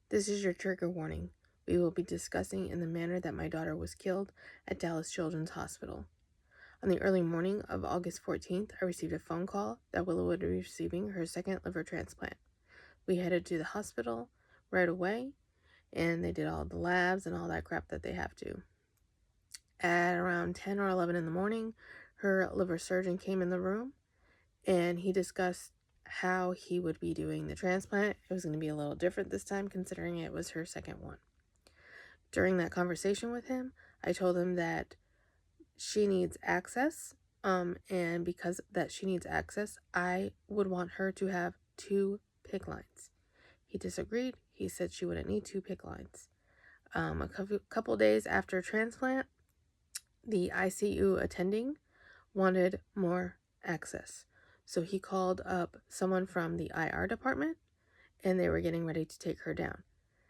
This is your trigger warning. We will be discussing in the manner that my daughter was killed at Dallas Children's Hospital. On the early morning of August 14th, I received a phone call that Willow would be receiving her second liver transplant. We headed to the hospital right away, and they did all the labs and all that crap that they have to. At around 10 or 11 in the morning, her liver surgeon came in the room, and he discussed how he would be doing the transplant. It was going to be a little different this time, considering it was her second one. During that conversation with him, I told him that she needs access, and because that she needs access, I would want her to have 2 PICC lines. He disagreed. He said she wouldn't need 2 PICC lines. A couple days after transplant, the ICU attending wanted more access. So he called up someone from the IR department, and they were getting ready to take her down.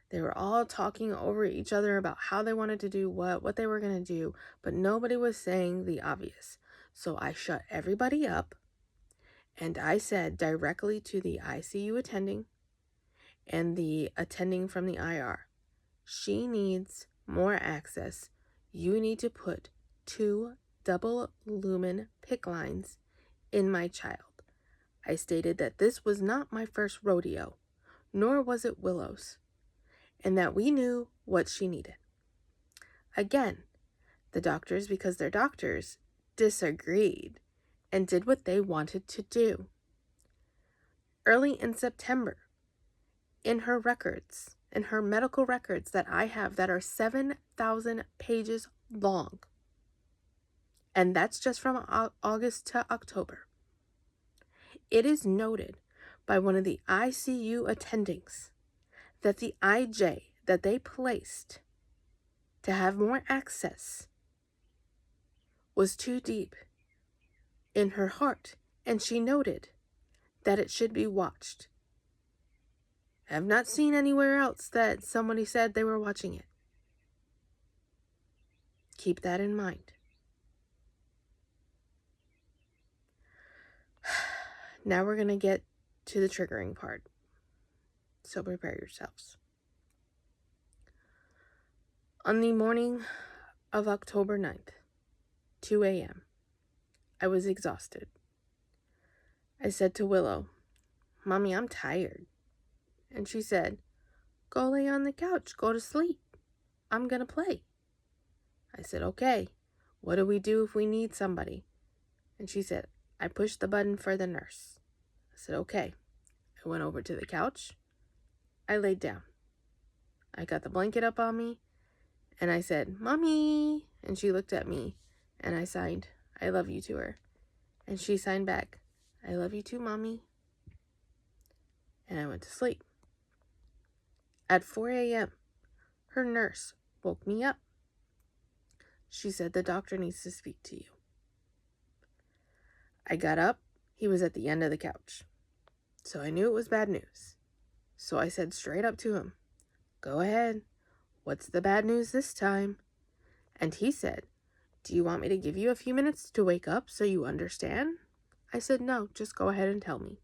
They were all talking over each other about how they wanted to do what they were going to do, but nobody was saying the obvious. So I shut everybody up, and I said directly to the ICU attending and the attending from the IR, she needs more access. You need to put 2 double lumen PICC lines in my child. I stated that this was not my first rodeo, nor was it Willow's, and that we knew what she needed. Again, the doctors, because they're doctors, disagreed and did what they wanted to do. Early in September, in her records, in her medical records that I have that are 7,000 pages long, and that's just from August to October, it is noted by one of the ICU attendings that the IJ that they placed to have more access was too deep in her heart, and she noted that it should be watched. I have not seen anywhere else that somebody said they were watching it. Keep that in mind. Now we're going to get to the triggering part, so prepare yourselves. On the morning of October 9th, 2 a.m., I was exhausted. I said to Willow, "Mommy, I'm tired." And she said, "Go lay on the couch, go to sleep. I'm going to play." I said, "Okay, what do we do if we need somebody?" And she said, "I pushed the button for the nurse." I said, "Okay." I went over to the couch. I laid down. I got the blanket up on me, and I said, "Mommy." And she looked at me, and I signed, "I love you" to her. And she signed back, "I love you too, Mommy." And I went to sleep. At 4 a.m., her nurse woke me up. She said, "The doctor needs to speak to you." I got up. He was at the end of the couch. So I knew it was bad news. So I said straight up to him, "Go ahead. What's the bad news this time?" And he said, "Do you want me to give you a few minutes to wake up so you understand?" I said, "No, just go ahead and tell me."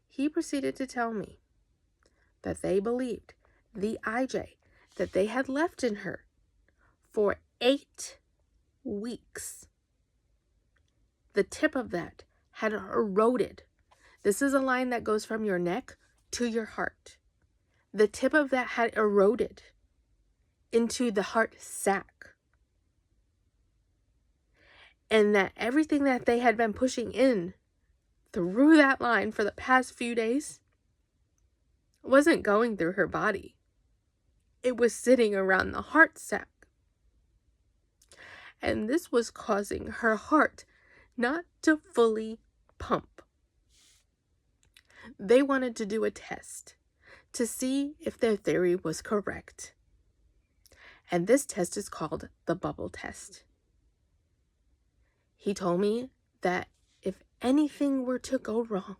He proceeded to tell me that they believed the IJ that they had left in her for 8 weeks. The tip of that had eroded. This is a line that goes from your neck to your heart. The tip of that had eroded into the heart sac. And that everything that they had been pushing in through that line for the past few days wasn't going through her body. It was sitting around the heart sac. And this was causing her heart not to fully pump. They wanted to do a test to see if their theory was correct. And this test is called the bubble test. He told me that if anything were to go wrong,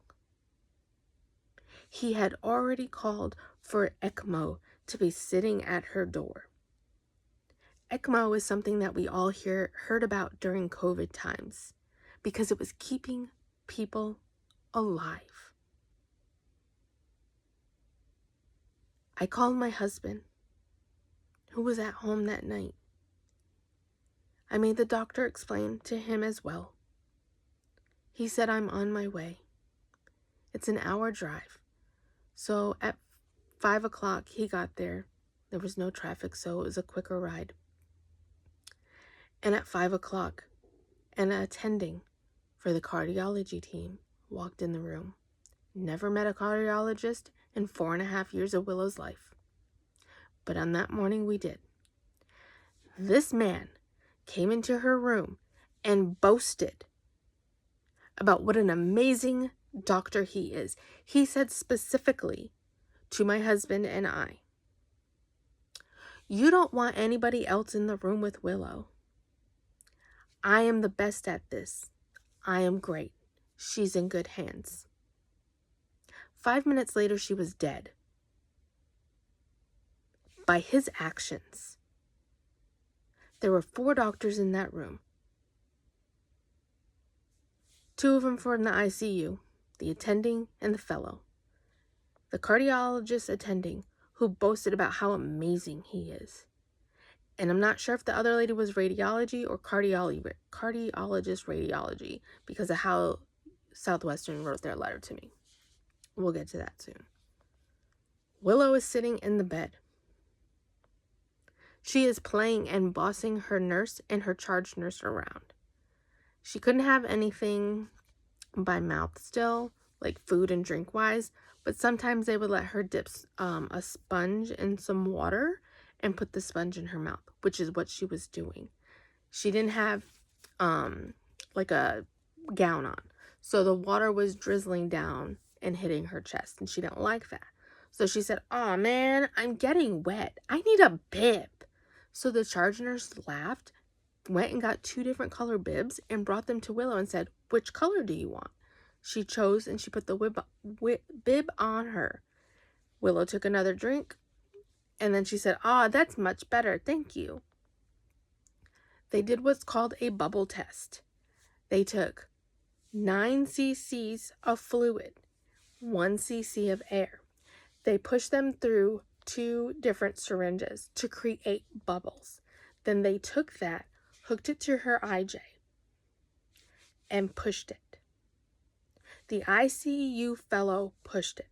he had already called for ECMO to be sitting at her door. ECMO is something that we all heard about during COVID times because it was keeping people alive. I called my husband, who was at home that night. I made the doctor explain to him as well. He said I'm on my way. It's an hour drive. So at 5 o'clock he got there. There was no traffic, so it was a quicker ride. And at 5 o'clock, an attending for the cardiology team walked in the room. Never met a cardiologist in 4.5 years of Willow's life. But on that morning we did. This man came into her room and boasted about what an amazing doctor he is. He said specifically to my husband and I, "You don't want anybody else in the room with Willow. I am the best at this. I am great. She's in good hands." 5 minutes later, she was dead. By his actions. There were 4 doctors in that room. 2 of them from the ICU, the attending and the fellow. The cardiologist attending, who boasted about how amazing he is. And I'm not sure if the other lady was radiology or cardiologist radiology, because of how Southwestern wrote their letter to me. We'll get to that soon. Willow is sitting in the bed. She is playing and bossing her nurse and her charge nurse around. She couldn't have anything by mouth still, like food and drink wise, but sometimes they would let her dip a sponge in some water and put the sponge in her mouth, which is what she was doing. She didn't have like a gown on, so the water was drizzling down and hitting her chest, and she didn't like that. So she said, "Oh man, I'm getting wet. I need a bib." So the charge nurse laughed, went and got 2 different color bibs and brought them to Willow and said, "Which color do you want?" She chose and she put the bib on her. Willow took another drink and then she said, "That's much better. Thank you." They did what's called a bubble test. They took 9 cc's of fluid, 1 cc of air. They pushed them through 2 different syringes to create bubbles. Then they took that, hooked it to her IJ, and pushed it. The ICU fellow pushed it.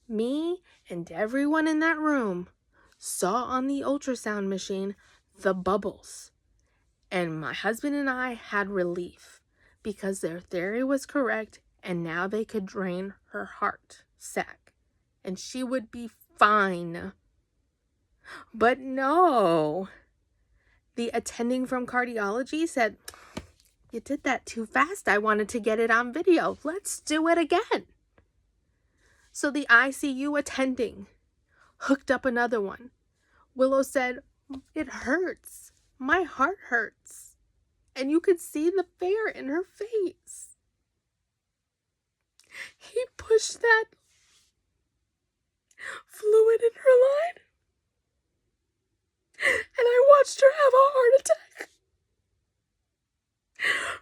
Me and everyone in that room saw on the ultrasound machine the bubbles. And my husband and I had relief because their theory was correct, and now they could drain her heart sac and she would be fine. But no, the attending from cardiology said, "You did that too fast. I wanted to get it on video. Let's do it again." So the ICU attending hooked up another one. Willow said, "It hurts. My heart hurts." And you could see the fear in her face. He pushed that fluid in her line, and I watched her have a heart attack.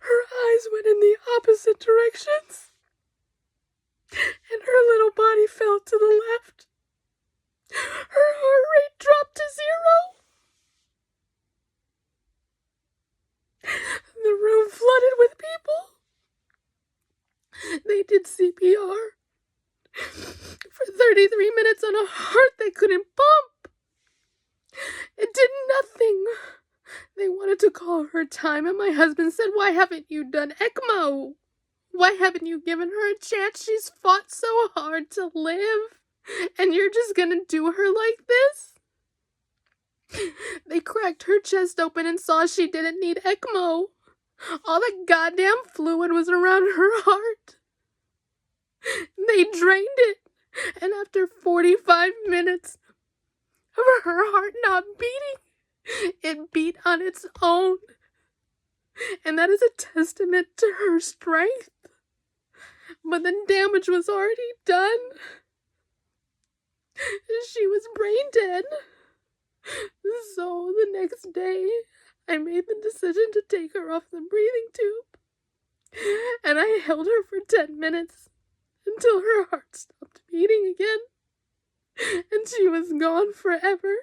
Her eyes went in the opposite directions, and her little body fell to the left. Her heart rate dropped to 0. The room flooded with people. They did CPR for 33 minutes on a heart that couldn't pump. It did nothing. They wanted to call her time, and my husband said, "Why haven't you done ECMO? Why haven't you given her a chance? She's fought so hard to live, and you're just gonna do her like this?" They cracked her chest open and saw she didn't need ECMO. All the goddamn fluid was around her heart. They drained it, and after 45 minutes of her heart not beating, it beat on its own. And that is a testament to her strength. But the damage was already done. She was brain dead. So the next day, I made the decision to take her off the breathing tube. And I held her for 10 minutes until her heart stopped beating again. and she was gone forever.